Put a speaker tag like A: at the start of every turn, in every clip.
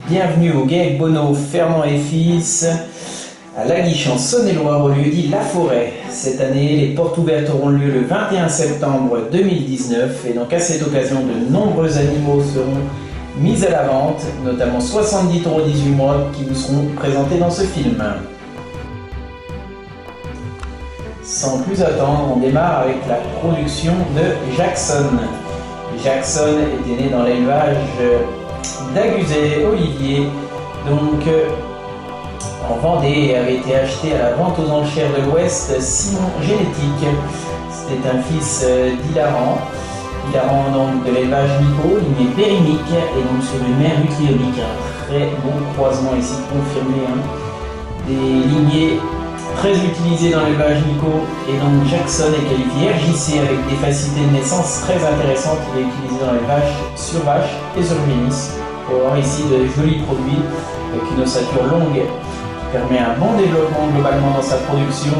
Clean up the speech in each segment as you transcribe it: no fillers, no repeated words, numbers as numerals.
A: Bienvenue au Guet avec Bono, Fernand et Fils, à Laguiche en Saône-et-Loire au lieu-dit La Forêt. Cette année, les portes ouvertes auront lieu le 21 septembre 2019 et donc à cette occasion, de nombreux animaux seront mis à la vente, notamment 70 taureaux 18 mois qui vous seront présentés dans ce film. Sans plus attendre, on démarre avec la production de Jackson. Jackson était né dans l'élevage d'Aguzet, Olivier, donc en Vendée, et avait été acheté à la vente aux enchères de l'Ouest Simon Génétique. C'était un fils d'Hilaran. Hilaran donc de l'élevage Nico, lignée périmique, et donc sur une mère nucléonique. Un très bon croisement ici confirmé. Des lignées très utilisées dans l'élevage Nico, et donc Jackson est qualifié RJC avec des facilités de naissance très intéressantes. Il est utilisé dans l'élevage sur vache et sur génisse. On peut voir ici de jolis produits avec une ossature longue qui permet un bon développement globalement dans sa production,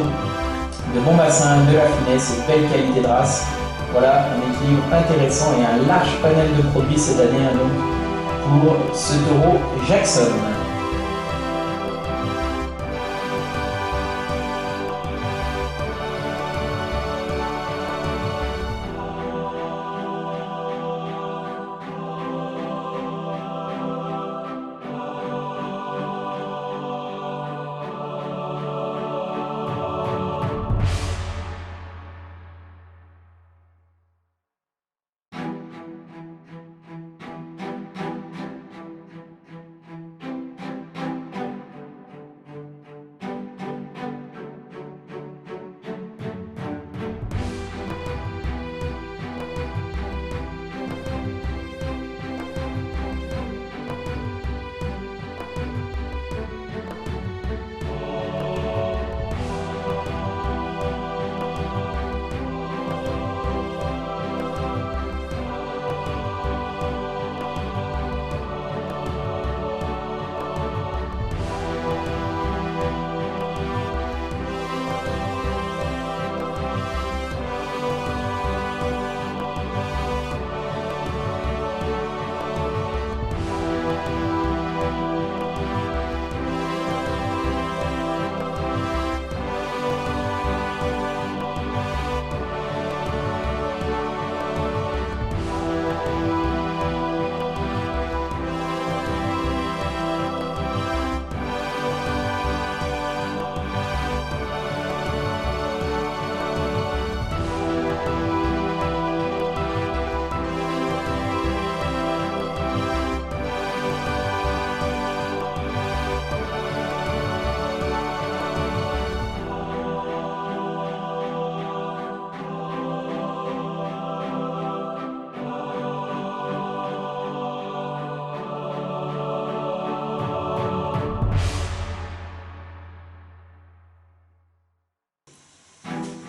A: de bons bassins, de la finesse et de belle qualité de race. Voilà un équilibre intéressant et un large panel de produits cette année donc pour ce taureau Jackson.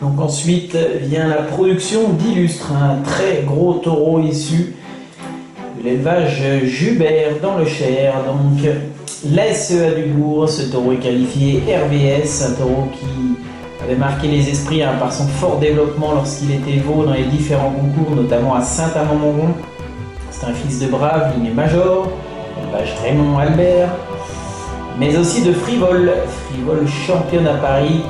A: Donc ensuite vient la production d'Illustre, un très gros taureau issu de l'élevage Jubert dans le Cher. Donc la SEA du Bourg, ce taureau est qualifié RBS, un taureau qui avait marqué les esprits par son fort développement lorsqu'il était veau dans les différents concours, notamment à Saint-Amand-Montrond. C'est un fils de Brave, lignée Major, élevage Raymond Albert, mais aussi de Frivole, Frivole championne à Paris.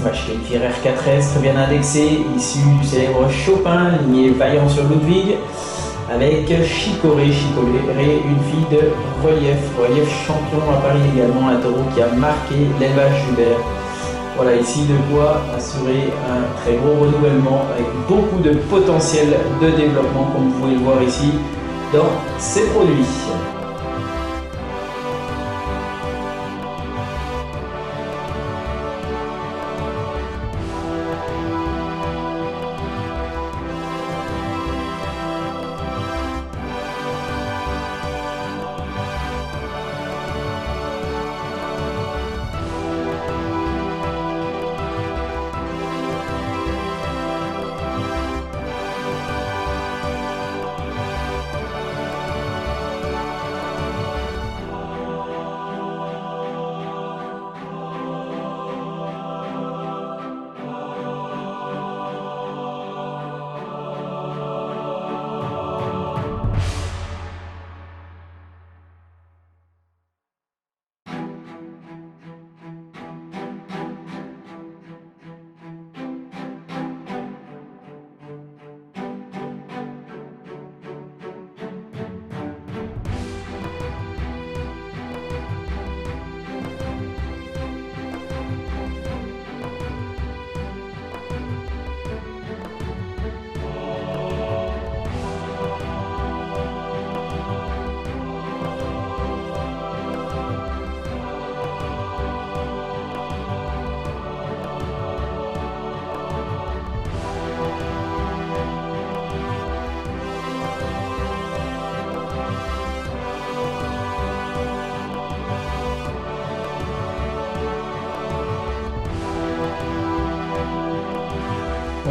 A: Vache qualifiée RR4S, très bien indexée, issue du célèbre Chopin, lignée Vaillant sur Ludwig, avec Chicorée, une fille de Relief champion à Paris également, un taureau qui a marqué l'élevage Jubert. Voilà ici de quoi assurer un très gros renouvellement avec beaucoup de potentiel de développement, comme vous pouvez le voir ici dans ces produits.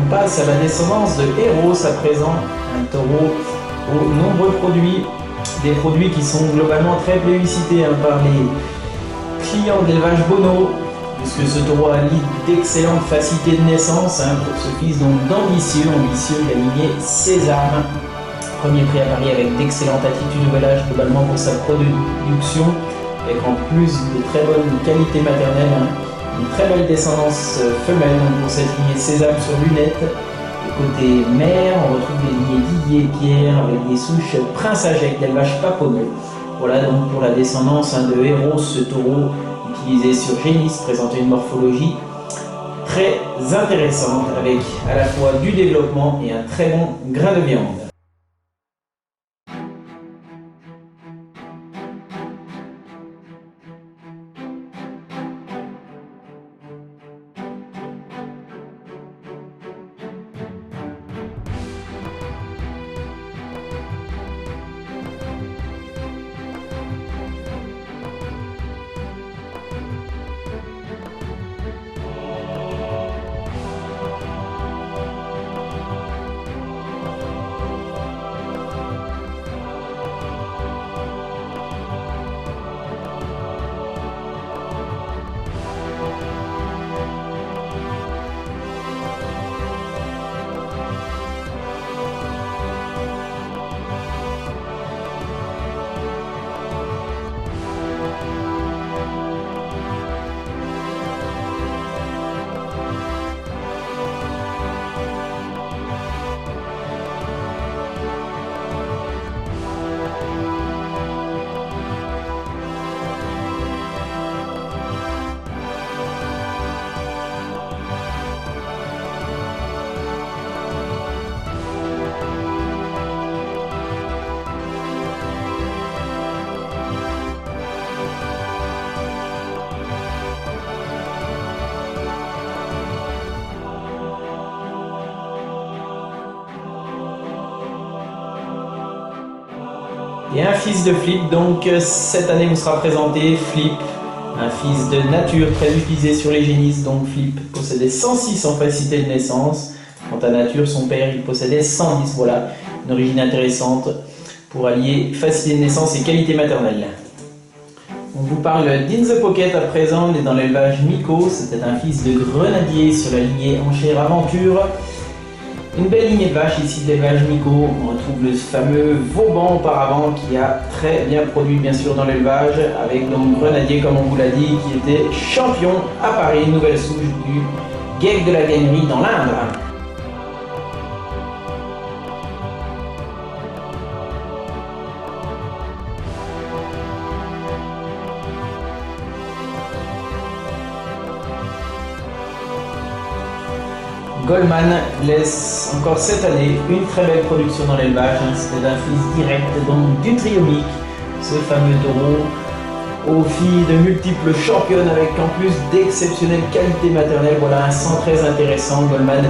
A: On passe à la descendance de Eros à présent, un taureau aux nombreux produits, des produits qui sont globalement très plébiscités par les clients de l'élevage Bono, puisque ce taureau allie d'excellentes facilités de naissance pour ce fils d'ambitieux de la lignée Sésame. Premier prix à Paris avec d'excellentes attitudes au village globalement pour sa production, avec en plus de très bonnes qualités maternelles, une très belle descendance femelle pour cette lignée Sésame sur lunettes. Côté mère, on retrouve les lignées Didier et Pierre avec des souches Prince âgé avec d'élevage Papono. Voilà donc pour la descendance de Eros, ce taureau utilisé sur Génis, présentait une morphologie très intéressante avec à la fois du développement et un très bon grain de viande. Et un fils de Flip, donc cette année vous sera présenté Flip, un fils de nature très utilisé sur les génisses. Donc Flip possédait 106 en facilité de naissance. Quant à nature, son père il possédait 110. Voilà, une origine intéressante pour allier facilité de naissance et qualité maternelle. On vous parle d'In the Pocket à présent, on est dans l'élevage Miko. C'était un fils de grenadier sur la lignée Enchère Aventure. Une belle lignée de vaches ici de l'élevage Miko. On retrouve le fameux Vauban auparavant qui a très bien produit bien sûr dans l'élevage, avec donc Grenadier comme on vous l'a dit, qui était champion à Paris, nouvelle souche du Geek de la Gagnerie dans l'Indre. Goldman laisse encore cette année une très belle production dans l'élevage. C'était un fils direct donc du Triomique, ce fameux taureau aux filles de multiples championnes avec en plus d'exceptionnelles qualités maternelles. Voilà un sang très intéressant. Goldman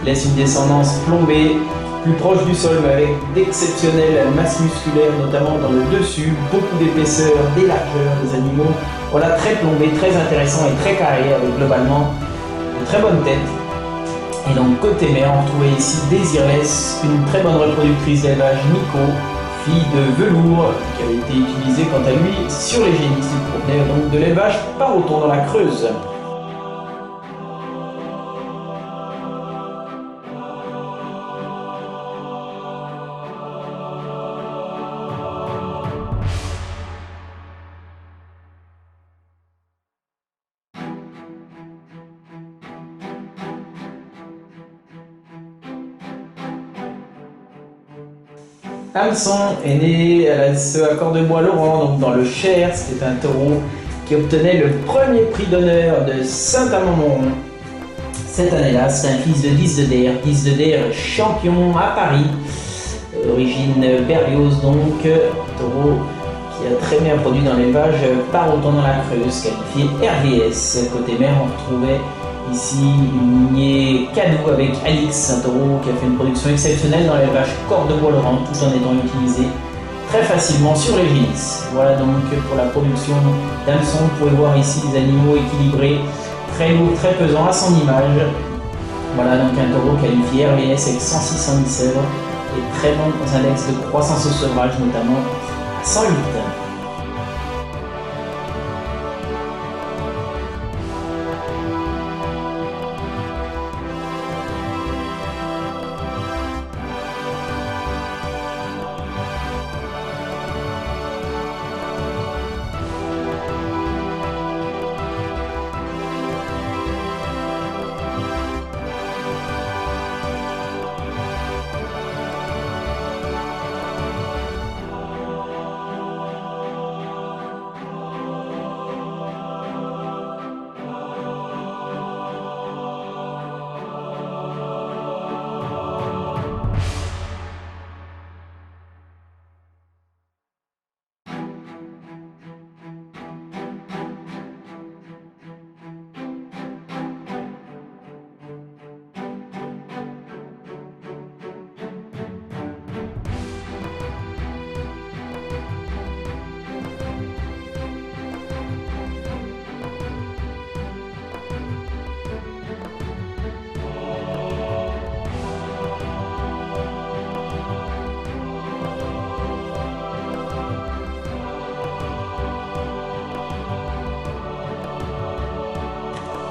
A: laisse une descendance plombée, plus proche du sol mais avec d'exceptionnelles masses musculaires, notamment dans le dessus, beaucoup d'épaisseur, des largeurs des animaux. Voilà, très plombé, très intéressant et très carré avec globalement une très bonne tête. Et donc côté mère, on retrouvait ici Désirless, une très bonne reproductrice d'élevage Miko, fille de velours, qui avait été utilisée quant à lui sur les génisses. Il provenait donc de l'élevage Paroton dans la Creuse. Hameçon est né à ce accord de Bois-Laurent, donc dans le Cher. C'était un taureau qui obtenait le premier prix d'honneur de Saint-Amand-Montrond. Cette année-là, c'est un fils de 10 de Der. 10 de Der, champion à Paris, origine Berlioz, donc taureau qui a très bien produit dans l'élevage Paroton dans la Creuse, qualifié RVS. Côté mère, on retrouvait ici une lignée Cadou avec Alix, un taureau qui a fait une production exceptionnelle dans l'élevage Corde de Bois-Laurent, tout en étant utilisé très facilement sur les génisses. Voilà donc pour la production d'Hameçon. Vous pouvez voir ici des animaux équilibrés, très lourds, très pesants à son image. Voilà donc un taureau qualifié RVS avec 106 en sèvres et très bons index de croissance au sevrage, notamment à 108.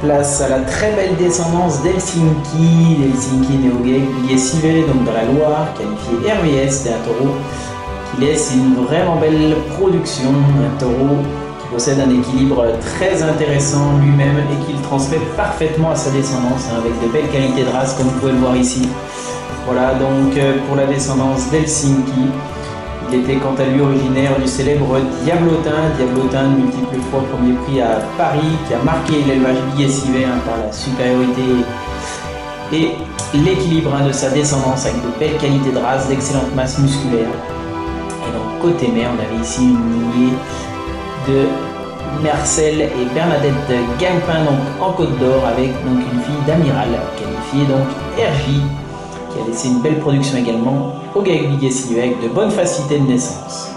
A: Place à la très belle descendance d'Helsinki, l'Helsinki Neogesive, donc dans la Loire, qualifié RVS. C'est un taureau qui laisse une vraiment belle production, un taureau qui possède un équilibre très intéressant lui-même et qui le transmet parfaitement à sa descendance, avec de belles qualités de race comme vous pouvez le voir ici. Voilà donc pour la descendance d'Helsinki. Il était quant à lui originaire du célèbre Diablotin, de multiples fois premier prix à Paris, qui a marqué l'élevage biécivé par la supériorité et l'équilibre de sa descendance avec de belles qualités de race, d'excellente masse musculaire. Et donc côté mère, on avait ici une lignée de Marcel et Bernadette Guimpin, donc en Côte d'Or, avec donc une fille d'amiral, qualifiée donc RJ, qui a laissé une belle production également au Gagliessive avec de bonnes facilités de naissance.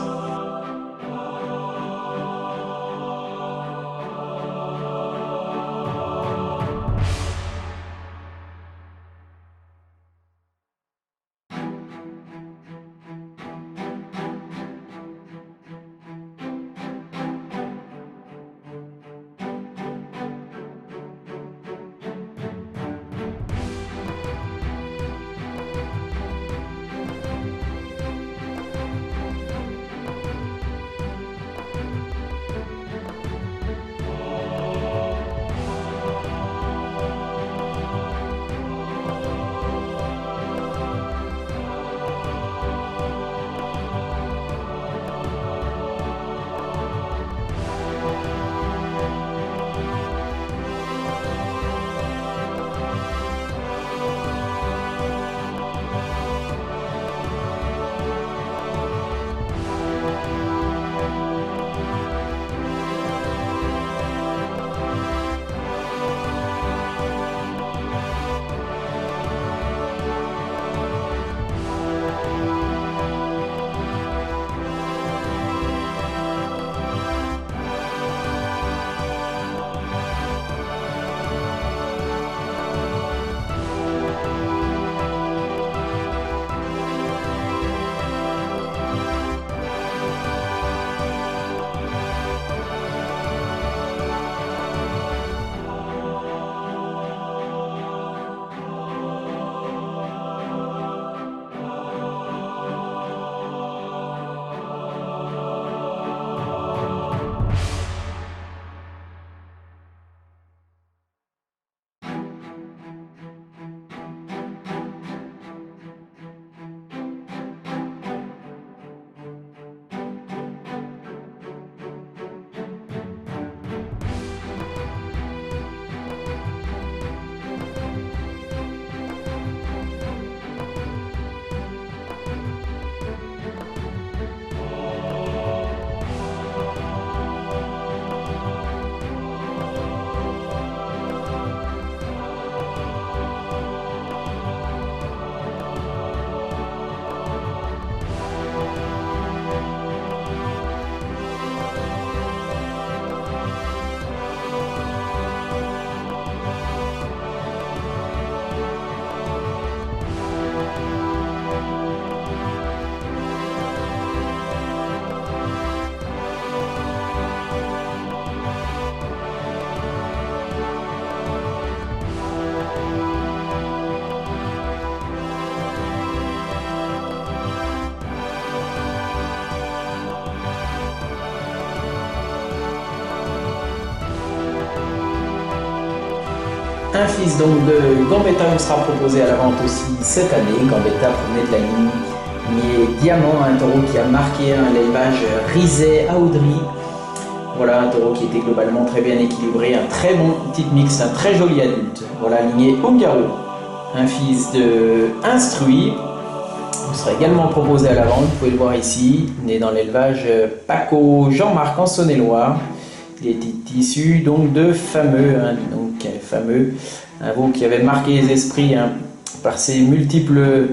A: Un fils donc de Gambetta nous sera proposé à la vente aussi cette année. Gambetta provenait de la lignée Diamant, un taureau qui a marqué l'élevage Rizet à Audry. Voilà un taureau qui était globalement très bien équilibré, un très bon petit mix, un très joli adulte. Voilà lignée Ungaro, un fils de Instruit. Il sera également proposé à la vente, vous pouvez le voir ici, né dans l'élevage Paco Jean-Marc en Saône-et-Loire. Il est issu donc de fameux, un veau qui avait marqué les esprits par ses multiples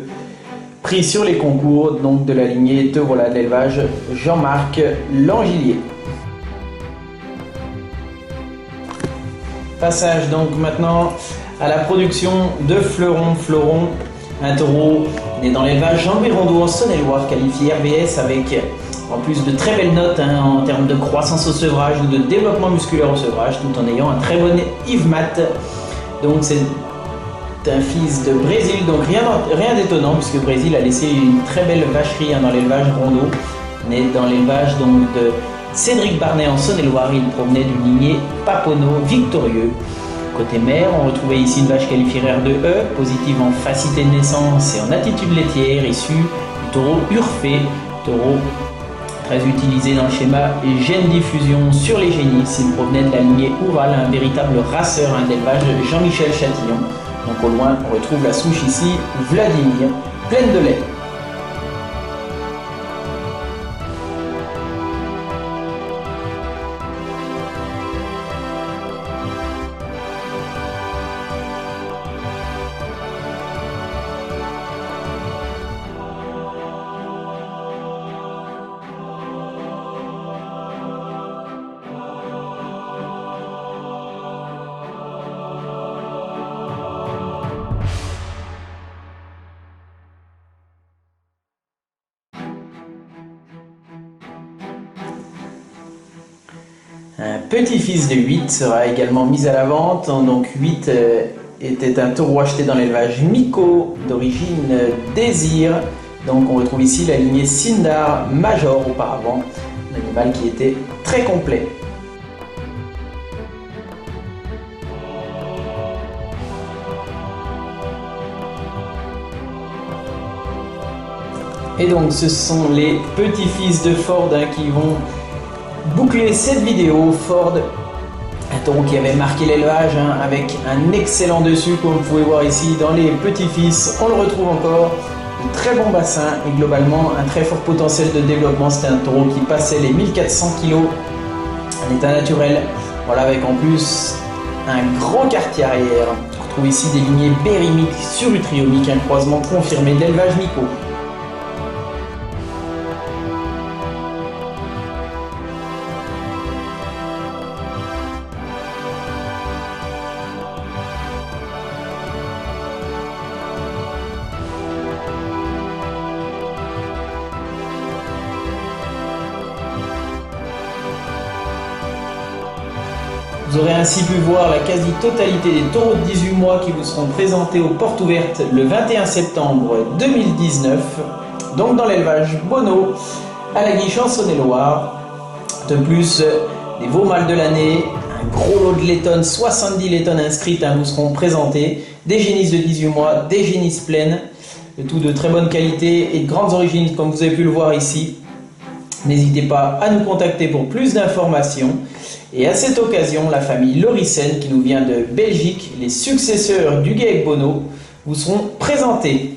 A: prix sur les concours, donc de la lignée de l'élevage Jean-Marc Langilier. Passage donc maintenant à la production de Fleuron. Fleuron, un taureau né dans l'élevage Jean-Louis Rondeau en Saône-et-Loire, qualifié RVS avec en plus de très belles notes en termes de croissance au sevrage ou de développement musculaire au sevrage, tout en ayant un très bon IVMAT. Donc c'est un fils de Brésil, donc rien d'étonnant puisque Brésil a laissé une très belle vacherie dans l'élevage Rondeau, né dans l'élevage donc de Cédric Barnet en Saône-et-Loire. Il provenait d'une lignée Papono victorieux. Côté mère, on retrouvait ici une vache qualifiée R2E, positive en facilité de naissance et en attitude laitière, issue du taureau Urfé, taureau très utilisé dans le schéma gène diffusion sur les génisses. Il provenait de la lignée Oural, un véritable raceur d'élevage Jean-Michel Châtillon. Donc au loin, on retrouve la souche ici, Vladimir, pleine de lait. Un petit-fils de 8 sera également mis à la vente. Donc 8 était un taureau acheté dans l'élevage Miko d'origine Désir. Donc on retrouve ici la lignée Sindar Major auparavant, un animal qui était très complet. Et donc ce sont les petits-fils de Ford qui vont boucler cette vidéo. Ford, un taureau qui avait marqué l'élevage avec un excellent dessus, comme vous pouvez voir ici dans les petits-fils. On le retrouve encore, de très bon bassin et globalement un très fort potentiel de développement. C'était un taureau qui passait les 1400 kg en état naturel. Voilà, avec en plus un grand quartier arrière. On retrouve ici des lignées bérymiques sur utriomique, un croisement confirmé de l'élevage Miko. Vous aurez ainsi pu voir la quasi-totalité des taureaux de 18 mois qui vous seront présentés aux portes ouvertes le 21 septembre 2019, donc dans l'élevage Bono, à la Guiche en Saône-et-Loire. De plus, des veaux mâles de l'année, un gros lot de laitonnes, 70 laitonnes inscrites vous seront présentés, des génisses de 18 mois, des génisses pleines, le tout de très bonne qualité et de grandes origines comme vous avez pu le voir ici. N'hésitez pas à nous contacter pour plus d'informations. Et à cette occasion, la famille Lorissen, qui nous vient de Belgique, les successeurs du GAEC Bono, vous seront présentés.